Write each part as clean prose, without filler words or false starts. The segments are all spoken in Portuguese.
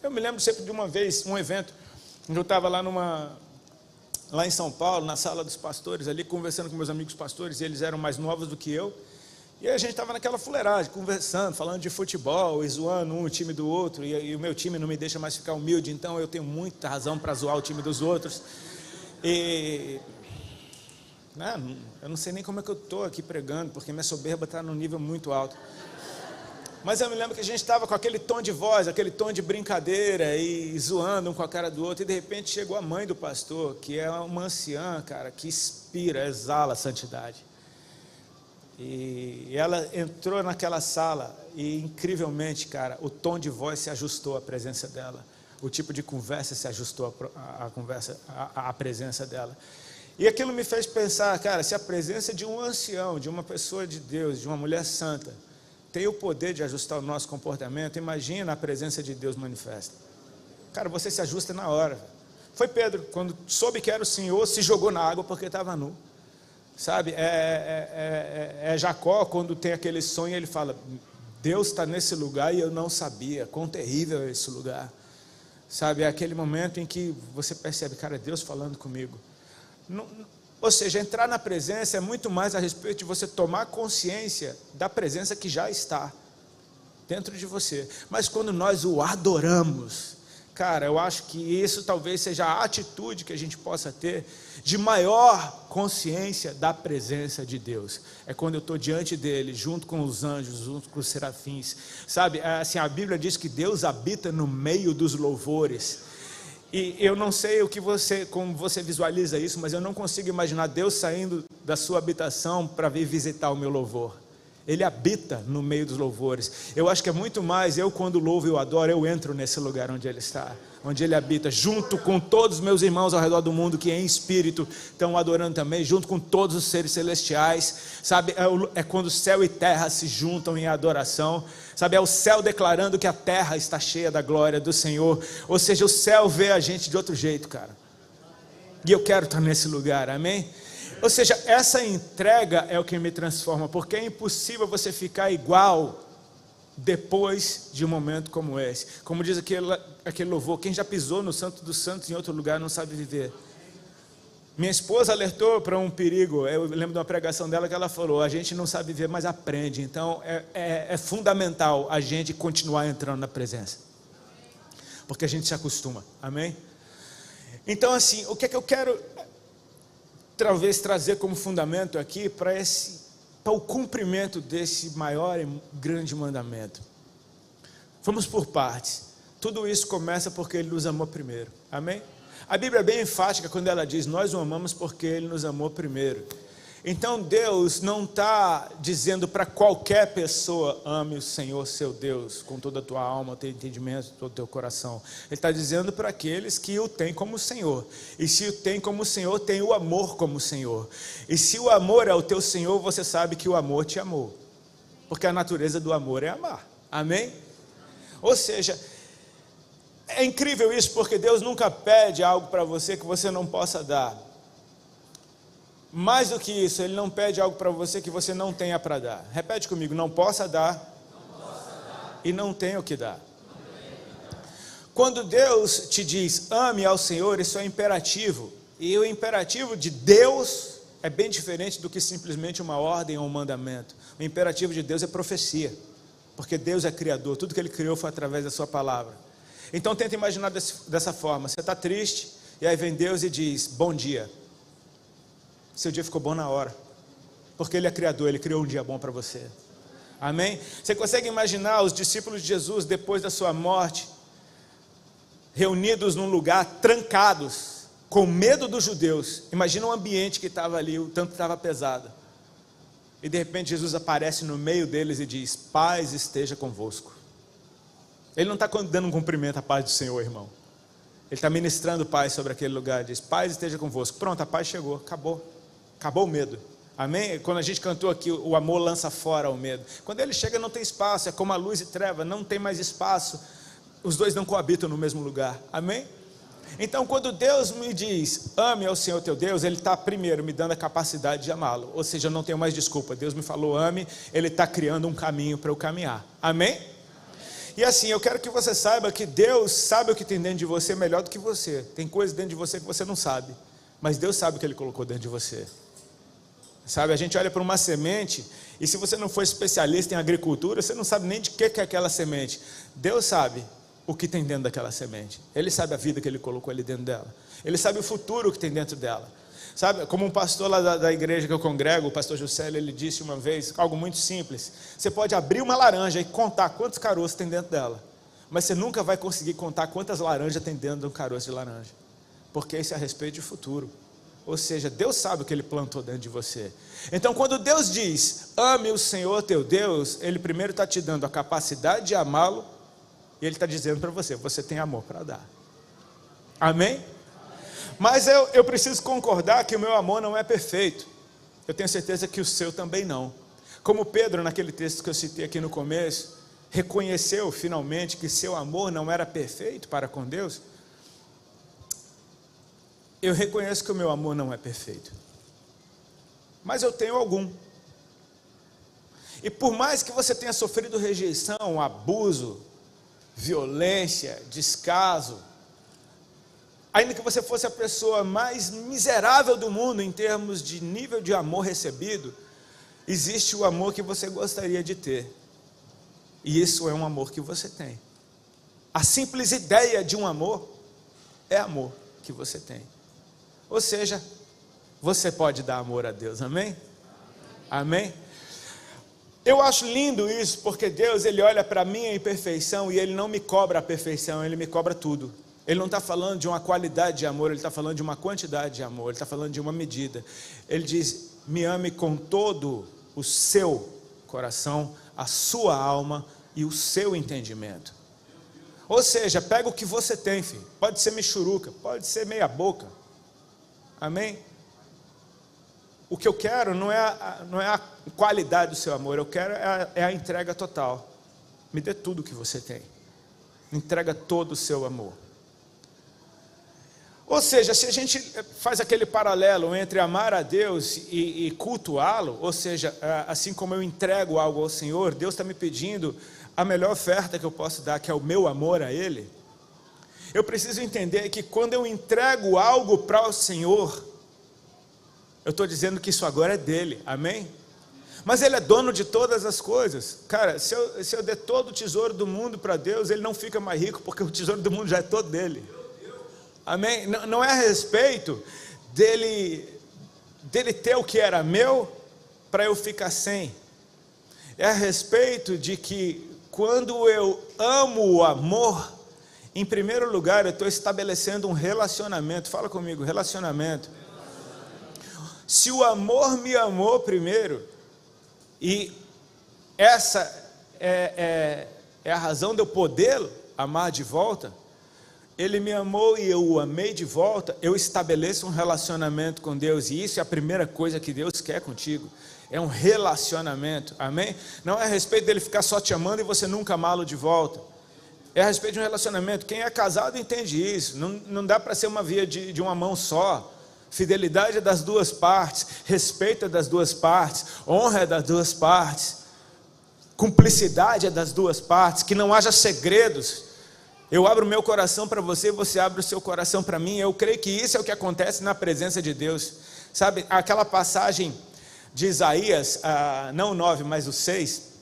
Eu me lembro sempre de uma vez, um evento, onde eu estava lá em São Paulo, na sala dos pastores, ali conversando com meus amigos pastores, e eles eram mais novos do que eu, e aí a gente estava naquela fuleiragem, conversando, falando de futebol, e zoando um time do outro, e o meu time não me deixa mais ficar humilde, então eu tenho muita razão para zoar o time dos outros, e eu não sei nem como é que eu estou aqui pregando, porque minha soberba está num nível muito alto. Mas eu me lembro que a gente estava com aquele tom de voz, aquele tom de brincadeira e zoando um com a cara do outro, e de repente chegou a mãe do pastor, que é uma anciã, cara, que inspira, exala a santidade. E ela entrou naquela sala e, incrivelmente, cara, o tom de voz se ajustou à presença dela, o tipo de conversa se ajustou à presença dela. E aquilo me fez pensar, cara, se a presença de um ancião, de uma pessoa de Deus, de uma mulher santa, tem o poder de ajustar o nosso comportamento, imagina a presença de Deus manifesta. Cara, você se ajusta na hora. Foi Pedro, quando soube que era o Senhor, se jogou na água porque estava nu. Sabe, é Jacó, quando tem aquele sonho, ele fala, Deus está nesse lugar e eu não sabia, quão terrível é esse lugar. Sabe, é aquele momento em que você percebe, cara, é Deus falando comigo. Ou seja, entrar na presença é muito mais a respeito de você tomar consciência da presença que já está dentro de você. Mas quando nós o adoramos, cara, eu acho que isso talvez seja a atitude que a gente possa ter de maior consciência da presença de Deus. É quando eu estou diante dele, junto com os anjos, junto com os serafins. Sabe, assim, a Bíblia diz que Deus habita no meio dos louvores. E eu não sei como você visualiza isso, mas eu não consigo imaginar Deus saindo da sua habitação para vir visitar o meu louvor. Ele habita no meio dos louvores. Eu acho que é muito mais, eu quando louvo e eu adoro, eu entro nesse lugar onde Ele está, onde Ele habita, junto com todos os meus irmãos ao redor do mundo, que em espírito estão adorando também, junto com todos os seres celestiais, sabe, é quando céu e terra se juntam em adoração, sabe, é o céu declarando que a terra está cheia da glória do Senhor, ou seja, o céu vê a gente de outro jeito, cara, e eu quero estar nesse lugar, amém? Ou seja, essa entrega é o que me transforma, porque é impossível você ficar igual depois de um momento como esse. Como diz aquele louvor, quem já pisou no Santo dos Santos em outro lugar não sabe viver. Minha esposa alertou para um perigo, eu lembro de uma pregação dela que ela falou, a gente não sabe viver, mas aprende, então é fundamental a gente continuar entrando na presença, porque a gente se acostuma, amém? Então assim, o que é que eu quero talvez trazer como fundamento aqui para o cumprimento desse maior e grande mandamento? Vamos por partes. Tudo isso começa porque Ele nos amou primeiro, amém? A Bíblia é bem enfática quando ela diz, nós o amamos porque Ele nos amou primeiro. Então Deus não está dizendo para qualquer pessoa, ame o Senhor seu Deus, com toda a tua alma, teu entendimento, todo o teu coração. Ele está dizendo para aqueles que o têm como Senhor. E se o tem como Senhor, tem o amor como Senhor. E se o amor é o teu Senhor, você sabe que o amor te amou. Porque a natureza do amor é amar. Amém? Ou seja, é incrível isso, porque Deus nunca pede algo para você que você não possa dar. Mais do que isso, Ele não pede algo para você que você não tenha para dar. Repete comigo, não possa dar e não tenha o que dar. Quando Deus te diz, ame ao Senhor, isso é imperativo. E o imperativo de Deus é bem diferente do que simplesmente uma ordem ou um mandamento. O imperativo de Deus é profecia, porque Deus é criador, tudo que Ele criou foi através da sua palavra. Então tenta imaginar dessa forma, você está triste, e aí vem Deus e diz, bom dia. Seu dia ficou bom na hora, porque Ele é criador, Ele criou um dia bom para você, amém? Você consegue imaginar os discípulos de Jesus, depois da sua morte, reunidos num lugar, trancados, com medo dos judeus? Imagina o ambiente que estava ali, o tanto estava pesado, e de repente Jesus aparece no meio deles e diz, paz esteja convosco. Ele não está dando um cumprimento à paz do Senhor, irmão, Ele está ministrando paz sobre aquele lugar, diz, paz esteja convosco. Pronto, a paz chegou, acabou o medo, amém? Quando a gente cantou aqui, o amor lança fora o medo. Quando ele chega não tem espaço, é como a luz e treva, não tem mais espaço, os dois não coabitam no mesmo lugar, amém? Então quando Deus me diz, ame ao Senhor teu Deus, Ele está primeiro me dando a capacidade de amá-lo, ou seja, eu não tenho mais desculpa, Deus me falou ame, Ele está criando um caminho para eu caminhar, amém? E assim, eu quero que você saiba que Deus sabe o que tem dentro de você melhor do que você. Tem coisas dentro de você que você não sabe, mas Deus sabe o que Ele colocou dentro de você. Sabe, a gente olha para uma semente, e se você não for especialista em agricultura, você não sabe nem de que é aquela semente. Deus sabe o que tem dentro daquela semente. Ele sabe a vida que Ele colocou ali dentro dela. Ele sabe o futuro que tem dentro dela. Sabe, como um pastor lá da igreja que eu congrego, o pastor Juscelio, ele disse uma vez, algo muito simples: você pode abrir uma laranja e contar quantos caroços tem dentro dela, mas você nunca vai conseguir contar quantas laranjas tem dentro de um caroço de laranja, porque isso é a respeito de futuro. Ou seja, Deus sabe o que Ele plantou dentro de você. Então quando Deus diz, ame o Senhor teu Deus, Ele primeiro está te dando a capacidade de amá-lo, e Ele está dizendo para você, você tem amor para dar. Amém? Mas eu preciso concordar que o meu amor não é perfeito. Eu tenho certeza que o seu também não. Como Pedro, naquele texto que eu citei aqui no começo, reconheceu finalmente que seu amor não era perfeito para com Deus. Eu reconheço que o meu amor não é perfeito, mas eu tenho algum. E por mais que você tenha sofrido rejeição, abuso, violência, descaso, ainda que você fosse a pessoa mais miserável do mundo em termos de nível de amor recebido, existe o amor que você gostaria de ter, e isso é um amor que você tem. A simples ideia de um amor é amor que você tem. Ou seja, você pode dar amor a Deus, amém? Amém? Eu acho lindo isso, porque Deus, Ele olha para a minha imperfeição e Ele não me cobra a perfeição, Ele me cobra tudo. Ele não está falando de uma qualidade de amor, Ele está falando de uma quantidade de amor, Ele está falando de uma medida. Ele diz, me ame com todo o seu coração, a sua alma e o seu entendimento. Ou seja, pega o que você tem, filho. Pode ser michuruca, pode ser meia boca. Amém? O que eu quero não é a qualidade do seu amor, eu quero é a entrega total. Me dê tudo o que você tem. Entrega todo o seu amor. Ou seja, se a gente faz aquele paralelo entre amar a Deus e cultuá-lo, ou seja, assim como eu entrego algo ao Senhor, Deus está me pedindo a melhor oferta que eu posso dar, que é o meu amor a Ele. Eu preciso entender que quando eu entrego algo para o Senhor, eu estou dizendo que isso agora é dele, amém? Mas Ele é dono de todas as coisas. Cara, se eu der todo o tesouro do mundo para Deus, Ele não fica mais rico, porque o tesouro do mundo já é todo dele. Amém? Não é a respeito dele ter o que era meu, para eu ficar sem. É a respeito de que quando eu amo o amor, em primeiro lugar, eu estou estabelecendo um relacionamento. Fala comigo, relacionamento. Se o amor me amou primeiro, e essa é a razão de eu poder amar de volta, Ele me amou e eu o amei de volta, eu estabeleço um relacionamento com Deus, e isso é a primeira coisa que Deus quer contigo, é um relacionamento, amém? Não é a respeito dele ficar só te amando e você nunca amá-lo de volta. É a respeito de um relacionamento. Quem é casado entende isso. Não dá para ser uma via de uma mão só. Fidelidade é das duas partes, respeito é das duas partes, honra é das duas partes, cumplicidade é das duas partes, que não haja segredos. Eu abro o meu coração para você, você abre o seu coração para mim. Eu creio que isso é o que acontece na presença de Deus. Sabe, aquela passagem de Isaías, não o 9, mas o 6,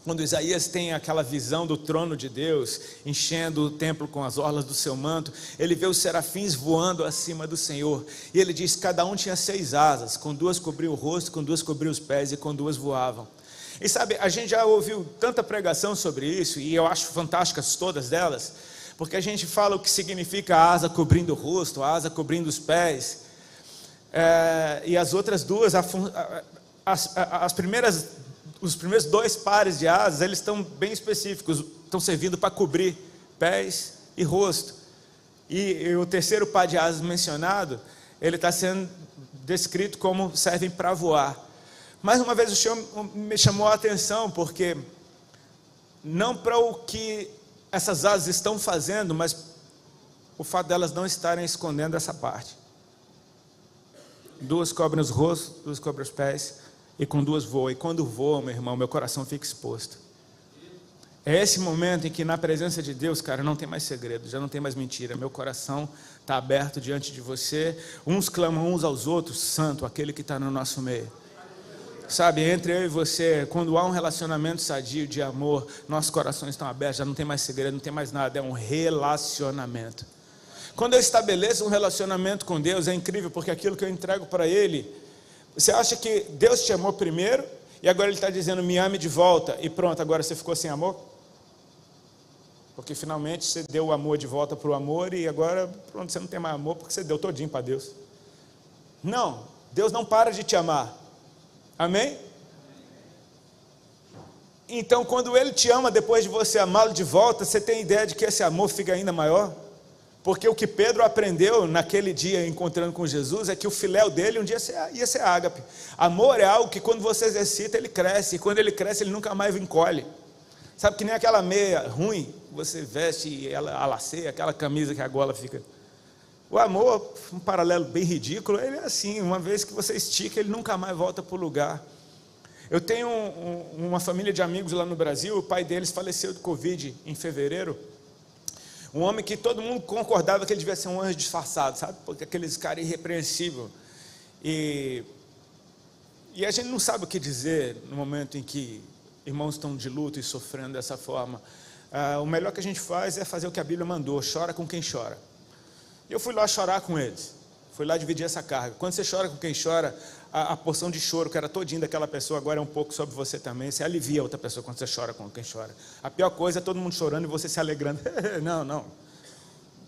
quando Isaías tem aquela visão do trono de Deus, enchendo o templo com as orlas do seu manto, ele vê os serafins voando acima do Senhor, e ele diz, cada um tinha 6 asas, com 2 cobriam o rosto, com 2 cobriam os pés, e com 2 voavam. E sabe, a gente já ouviu tanta pregação sobre isso, e eu acho fantásticas todas delas, porque a gente fala o que significa a asa cobrindo o rosto, a asa cobrindo os pés, e as outras duas, os primeiros 2 pares de asas, eles estão bem específicos, estão servindo para cobrir pés e rosto. E o terceiro par de asas mencionado, ele está sendo descrito como servem para voar. Mais uma vez o Senhor me chamou a atenção, porque não para o que essas asas estão fazendo, mas o fato delas não estarem escondendo essa parte. 2 cobrem os rostos, 2 cobrem os pés, e com 2 voam. E quando voam, meu irmão, meu coração fica exposto. É esse momento em que na presença de Deus, cara, não tem mais segredo, já não tem mais mentira. Meu coração está aberto diante de você. Uns clamam uns aos outros, santo, aquele que está no nosso meio. Sabe, entre eu e você, quando há um relacionamento sadio de amor, nossos corações estão abertos, já não tem mais segredo, não tem mais nada, é um relacionamento. Quando eu estabeleço um relacionamento com Deus, é incrível, porque aquilo que eu entrego para Ele, você acha que Deus te amou primeiro, e agora Ele está dizendo, me ame de volta, e pronto, agora você ficou sem amor? Porque finalmente você deu o amor de volta para o amor, e agora pronto, você não tem mais amor, porque você deu todinho para Deus. Não, Deus não para de te amar. Amém? Então, quando Ele te ama, depois de você amá-lo de volta, você tem ideia de que esse amor fica ainda maior? Porque o que Pedro aprendeu naquele dia, encontrando com Jesus, é que o filéu dele um dia ia ser ágape. Amor é algo que quando você exercita, ele cresce, e quando ele cresce, ele nunca mais encolhe. Sabe que nem aquela meia ruim, você veste e ela alaceia, aquela camisa que a gola fica... O amor, um paralelo bem ridículo, ele é assim, uma vez que você estica, ele nunca mais volta para o lugar. Eu tenho uma família de amigos lá no Brasil, o pai deles faleceu de Covid em fevereiro. Um homem que todo mundo concordava que ele devia ser um anjo disfarçado, sabe? Porque aqueles caras irrepreensíveis. E a gente não sabe o que dizer no momento em que irmãos estão de luto e sofrendo dessa forma. O melhor que a gente faz é fazer o que a Bíblia mandou, chora com quem chora. Eu fui lá chorar com eles, fui lá dividir essa carga. Quando você chora com quem chora, a porção de choro que era todinha daquela pessoa, agora é um pouco sobre você também. Você alivia a outra pessoa quando você chora com quem chora. A pior coisa é todo mundo chorando e você se alegrando. Não.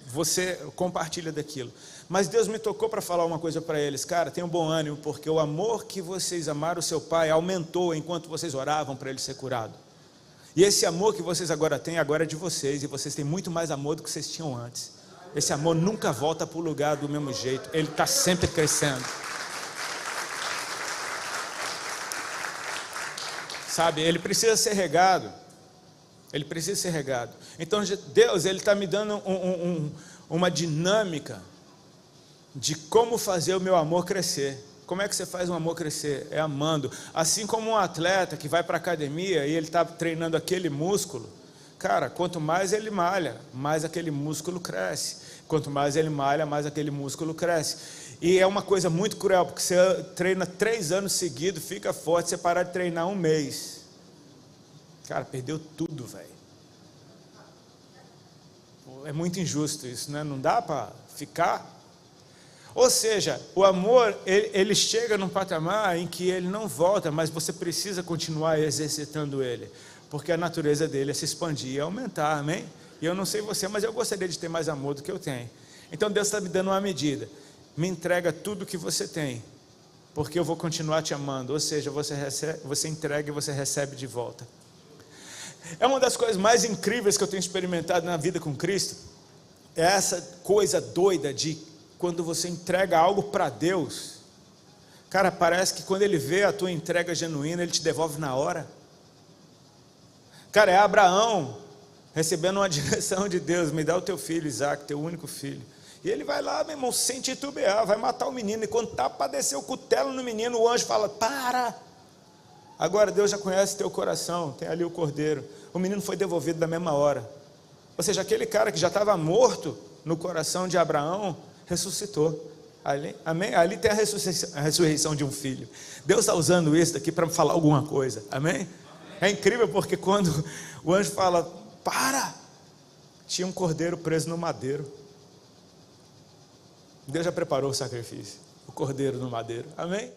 Você compartilha daquilo. Mas Deus me tocou para falar uma coisa para eles. Cara, tenham bom ânimo, porque o amor que vocês amaram o seu pai aumentou enquanto vocês oravam para ele ser curado. E esse amor que vocês agora têm, agora é de vocês. E vocês têm muito mais amor do que vocês tinham antes. Esse amor nunca volta para o lugar do mesmo jeito. Ele está sempre crescendo. Sabe, ele precisa ser regado. Ele precisa ser regado. Então Deus, Ele está me dando uma dinâmica de como fazer o meu amor crescer. Como é que você faz um amor crescer? É amando. Assim como um atleta que vai para a academia e ele está treinando aquele músculo, cara, quanto mais ele malha, mais aquele músculo cresce. Quanto mais ele malha, mais aquele músculo cresce. E é uma coisa muito cruel, porque você treina 3 anos seguidos, fica forte, você parar de treinar 1 mês. Cara, perdeu tudo, velho. É muito injusto isso, né? Não dá para ficar. Ou seja, o amor, ele chega num patamar em que ele não volta, mas você precisa continuar exercitando ele. Porque a natureza dele é se expandir e aumentar, amém? E eu não sei você, mas eu gostaria de ter mais amor do que eu tenho. Então Deus está me dando uma medida. Me entrega tudo que você tem, porque eu vou continuar te amando. Ou seja, você entrega e você recebe de volta. É uma das coisas mais incríveis que eu tenho experimentado na vida com Cristo. É essa coisa doida de quando você entrega algo para Deus. Cara, parece que quando Ele vê a tua entrega genuína, Ele te devolve na hora. Cara, é Abraão recebendo uma direção de Deus, me dá o teu filho Isaac, teu único filho. E ele vai lá, meu irmão, sem titubear, vai matar o menino. E quando está para descer o cutelo no menino, o anjo fala, para. Agora Deus já conhece teu coração, tem ali o cordeiro. O menino foi devolvido da mesma hora. Ou seja, aquele cara que já estava morto no coração de Abraão, ressuscitou. Ali, amém? Ali tem a ressurreição de um filho. Deus está usando isso daqui para falar alguma coisa, amém? É incrível porque quando o anjo fala, para, tinha um cordeiro preso no madeiro. Deus já preparou o sacrifício, o cordeiro no madeiro, amém?